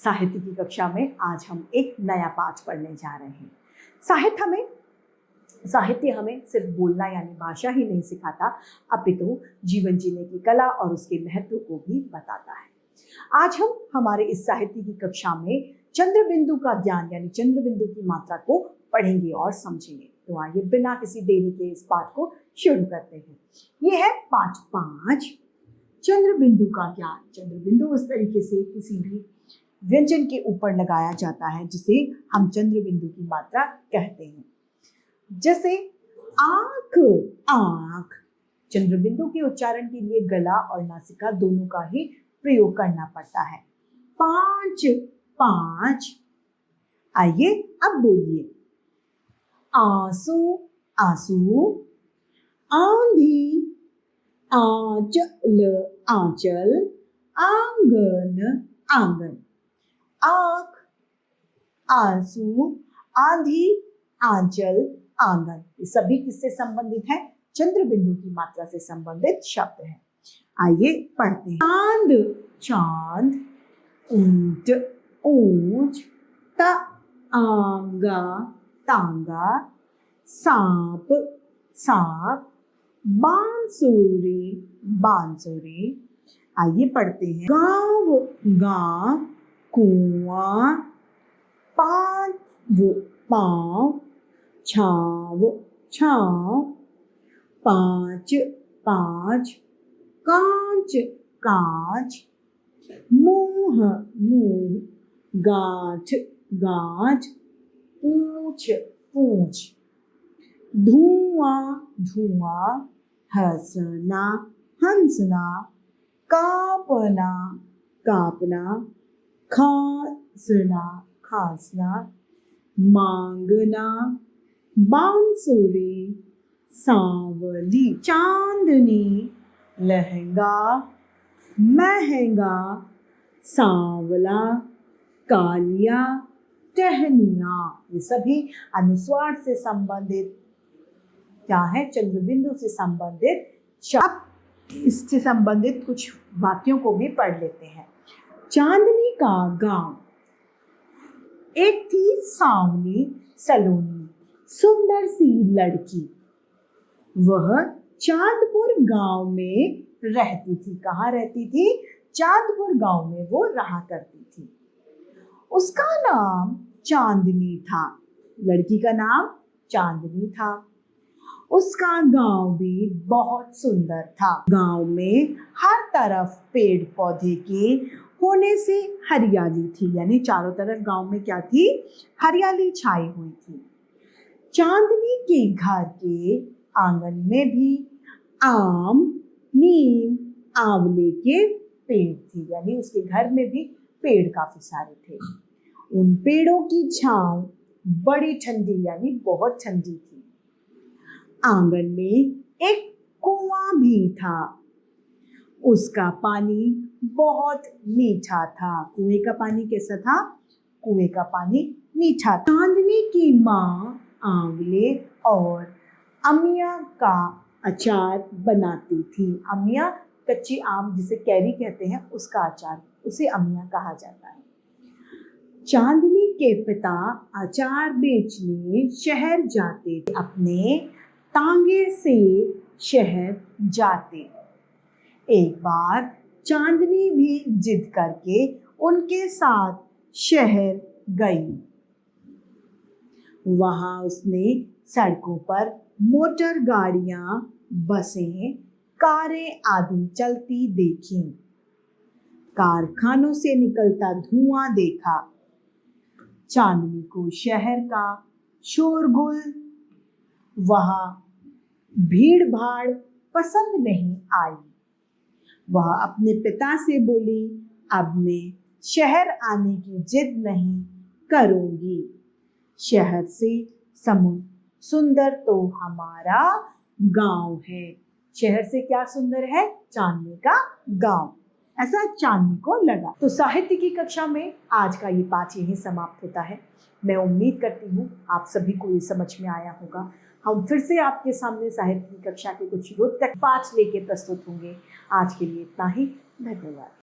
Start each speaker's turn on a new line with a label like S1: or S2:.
S1: साहित्य की कक्षा में आज हम एक नया पाठ पढ़ने जा रहे हैं। साहित्य हमें सिर्फ बोलना यानी भाषा ही नहीं सिखाता, अपितु जीवन जीने की कला और उसके महत्व को भी बताता है। आज हम हमारे इस साहित्य की कक्षा में चंद्रबिंदु का ज्ञान यानी चंद्रबिंदु की मात्रा को पढ़ेंगे और समझेंगे। तो आइए बिना किसी देरी के इस पाठ को शुरू करते हैं। ये है पाठ 5, चंद्रबिंदु का ज्ञान। चंद्रबिंदु उस तरीके से किसी भी व्यंजन के ऊपर लगाया जाता है जिसे हम चंद्रबिंदु की मात्रा कहते हैं। जैसे आंख, आंख। चंद्रबिंदु के उच्चारण के लिए गला और नासिका दोनों का ही प्रयोग करना पड़ता है। 5, 5। आइए अब बोलिए। आंसू, आंसू। आंधी, आंचल, आंचल। आंगन, आंगन। आंख, आंसू, आंधी, आंचल, आंगन। ये सभी किससे संबंधित है? चंद्रबिंदु की मात्रा से संबंधित शब्द है। आइए पढ़ते हैं। चांद, चांद। ऊंट, ऊंच। तांगा, तांगा। सांप, सांप। बांसुरी, बांसुरी। आइए पढ़ते हैं। गांव, गांव। कुआं। पांव, पांव। छाव, छाव। 5, 5। कांच, कांच। मुंह, मुंह। गांठ, गांठ। पूंछ, पूंछ। धुआं, धुआं। हंसना, हंसना। कांपना, कांपना। खांसना, खांसना। मांगना, बांसुरी। सांवली, चांदनी। लहंगा, महंगा। सांवला, कालिया। टहनिया। ये सभी अनुस्वार से संबंधित क्या है? चंद्रबिंदु से संबंधित शब्द। इससे संबंधित कुछ वाक्यों को भी पढ़ लेते हैं। चांदनी का गांव। एक थी सांवली सलोनी, सुंदर सी लड़की। वह चांदपुर गांव में रहती थी। कहाँ रहती थी? चांदपुर गांव में वो रहा करती थी। उसका नाम चांदनी था। लड़की का नाम चांदनी था। उसका गांव भी बहुत सुंदर था। गांव में हर तरफ पेड़ पौधे के होने से हरियाली थी, यानी चारों तरफ गांव में क्या थी? हरियाली छाई हुई थी। चांदनी के घर के आंगन में भी आम, नीम, आंवले के पेड़ थे, यानी उसके घर में भी पेड़ काफी सारे थे। उन पेड़ों की छांव बड़ी ठंडी यानी बहुत ठंडी थी। आंगन में एक कुआं भी था। उसका पानी बहुत मीठा था। कुएं का पानी कैसा था? कुएं का पानी मीठा था। चांदनी की माँ आंवले और अमिया का अचार बनाती थी। अमिया कच्ची आम जिसे कैरी कहते हैं उसका अचार, उसे अमिया कहा जाता है। चांदनी के पिता अचार बेचने शहर जाते थे। अपने तांगे से शहर जाते। एक बार चांदनी भी जिद करके उनके साथ शहर गई। वहां उसने सड़कों पर मोटर गाड़ियां, बसें, कारें आदि चलती देखी। कारखानों से निकलता धुआं देखा। चांदनी को शहर का शोरगुल, वहां भीड़ भाड़ पसंद नहीं आई। वह अपने पिता से बोली, अब मैं शहर आने की जिद नहीं करूंगी। शहर से सुंदर तो हमारा गांव है। शहर से क्या सुंदर है? चांदनी का गांव। ऐसा चांदनी को लगा। तो साहित्य की कक्षा में आज का ये पाठ यहीं समाप्त होता है। मैं उम्मीद करती हूँ आप सभी को ये समझ में आया होगा। हम फिर से आपके सामने साहित्य की कक्षा के कुछ रोचक पाठ लेके प्रस्तुत होंगे। आज के लिए इतना ही। धन्यवाद।